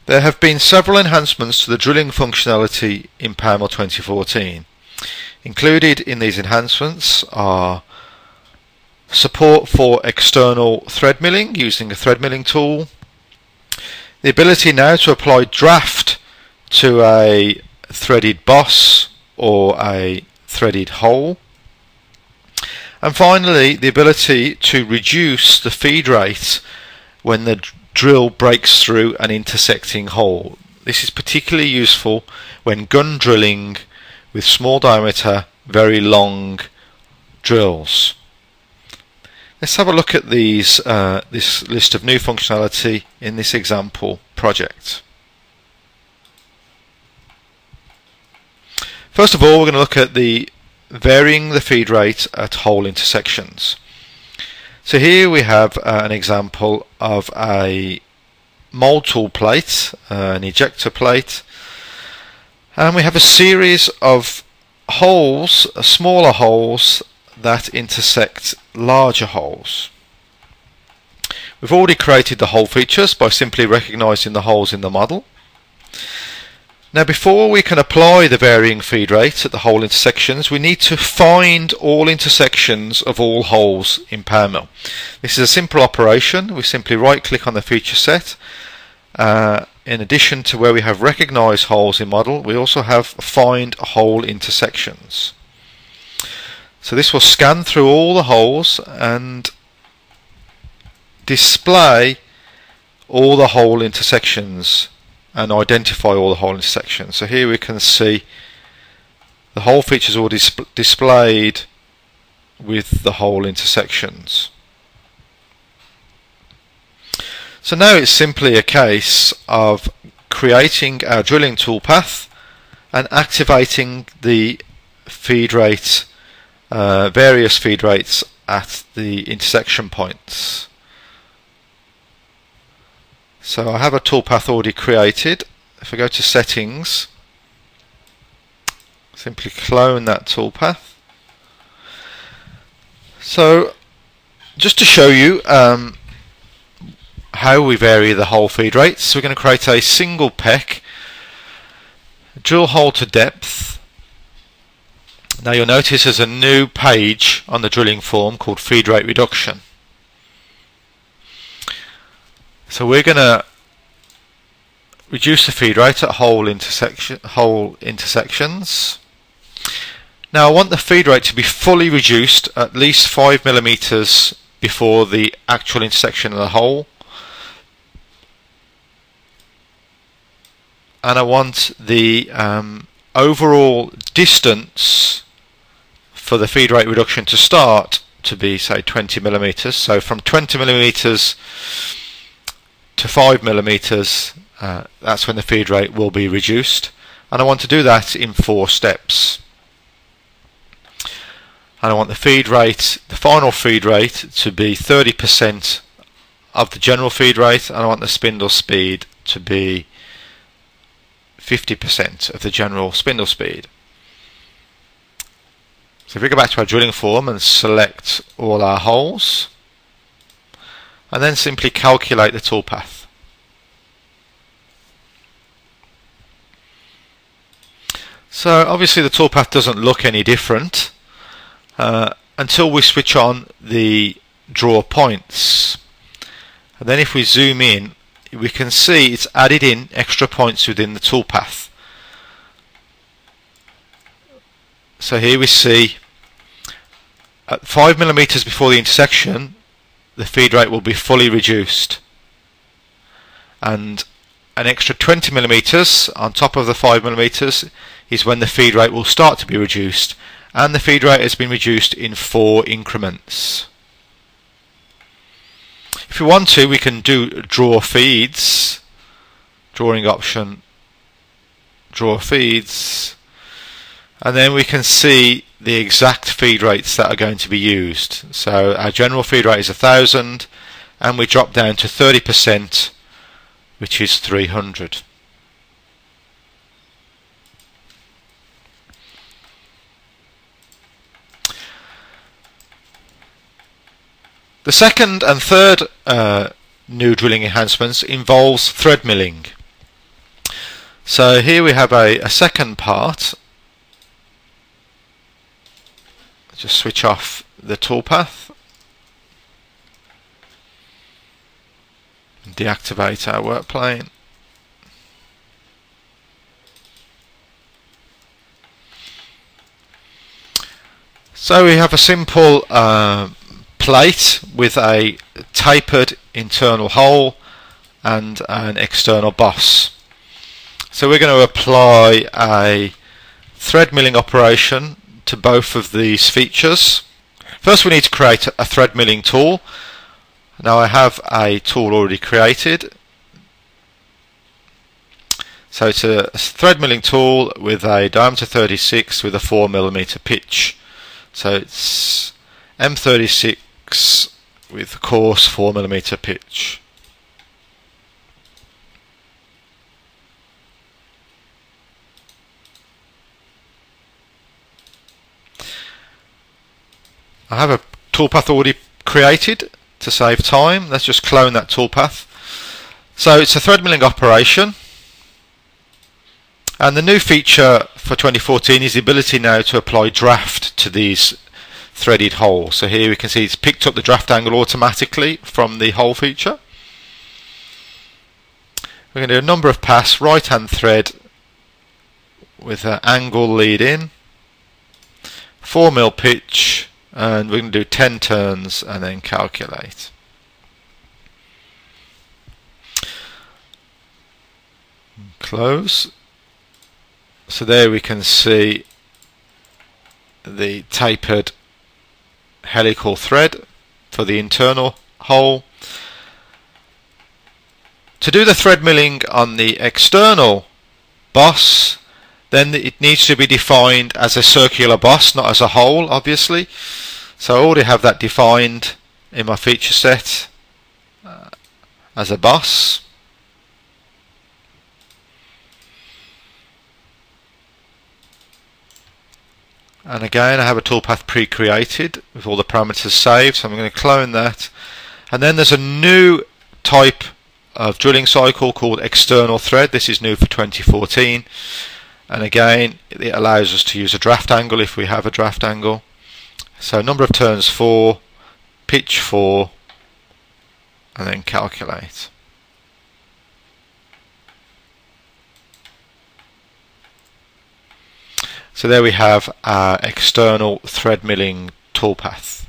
There have been several enhancements to the drilling functionality in PowerMill 2014. Included in these enhancements are support for external thread milling using a thread milling tool, the ability now to apply draft to a threaded boss or a threaded hole, and finally the ability to reduce the feed rate when the drill breaks through an intersecting hole. This is particularly useful when gun drilling with small diameter, very long drills. Let's have a look at this list of new functionality in this example project. First of all, we're going to look at varying the feed rate at hole intersections. So here we have an example of a mold tool plate, an ejector plate, and we have a series of holes, smaller holes that intersect larger holes. We've already created the hole features by simply recognizing the holes in the model. Now, before we can apply the varying feed rate at the hole intersections, we need to find all intersections of all holes in PowerMill. This is a simple operation. We simply right click on the feature set. In addition to where we have recognize holes in model, we also have find hole intersections. So this will scan through all the holes and display all the hole intersections and identify all the hole intersections. So here we can see the hole features all displayed with the hole intersections. So now it's simply a case of creating our drilling toolpath and activating the feed rate, various feed rates at the intersection points. So I have a toolpath already created. If I go to settings, simply clone that toolpath. So just to show you how we vary the hole feed rates, we're going to create a single peck, drill hole to depth. Now you'll notice there's a new page on the drilling form called feed rate reduction. So we're going to reduce the feed rate at hole intersections. Now I want the feed rate to be fully reduced at least 5 millimeters before the actual intersection of the hole, and I want the overall distance for the feed rate reduction to start to be, say, 20 millimeters. So from 20 millimeters to 5 millimeters, that's when the feed rate will be reduced, and I want to do that in 4 steps. And I want the feed rate, the final feed rate, to be 30% of the general feed rate, and I want the spindle speed to be 50% of the general spindle speed. So if we go back to our drilling form and select all our holes, and then simply calculate the toolpath. So obviously the toolpath doesn't look any different until we switch on the draw points. And then if we zoom in, we can see it's added in extra points within the toolpath. So here we see at 5 millimeters before the intersection, the feed rate will be fully reduced, and an extra 20 millimeters on top of the 5 millimeters is when the feed rate will start to be reduced, and the feed rate has been reduced in 4 increments. If we want to, we can do draw feeds, drawing option, draw feeds, and then we can see the exact feed rates that are going to be used. So our general feed rate is 1000, and we drop down to 30%, which is 300. The second and third new drilling enhancements involves thread milling. So here we have a second part. Just switch off the toolpath. Deactivate our work plane. So we have a simple plate with a tapered internal hole and an external boss. So we're going to apply a thread milling operation to both of these features. First we need to create a thread milling tool. Now I have a tool already created. So it's a thread milling tool with a diameter 36 with a 4mm pitch. So it's M36 with coarse 4mm pitch. I have a toolpath already created to save time. Let's just clone that toolpath. So it's a thread milling operation, and the new feature for 2014 is the ability now to apply draft to these threaded holes. So here we can see it's picked up the draft angle automatically from the hole feature. We're going to do a number of pass, right hand thread with an angle lead in, 4mm pitch, and we're going to do 10 turns and then calculate. Close. So there we can see the tapered helical thread for the internal hole. To do the thread milling on the external boss, then it needs to be defined as a circular boss, not as a hole, obviously. So I already have that defined in my feature set as a boss. And again I have a toolpath pre-created with all the parameters saved, so I'm going to clone that. And then there's a new type of drilling cycle called external thread. This is new for 2014. And again it allows us to use a draft angle if we have a draft angle. So number of turns 4, pitch 4, and then calculate. So there we have our external thread milling toolpath.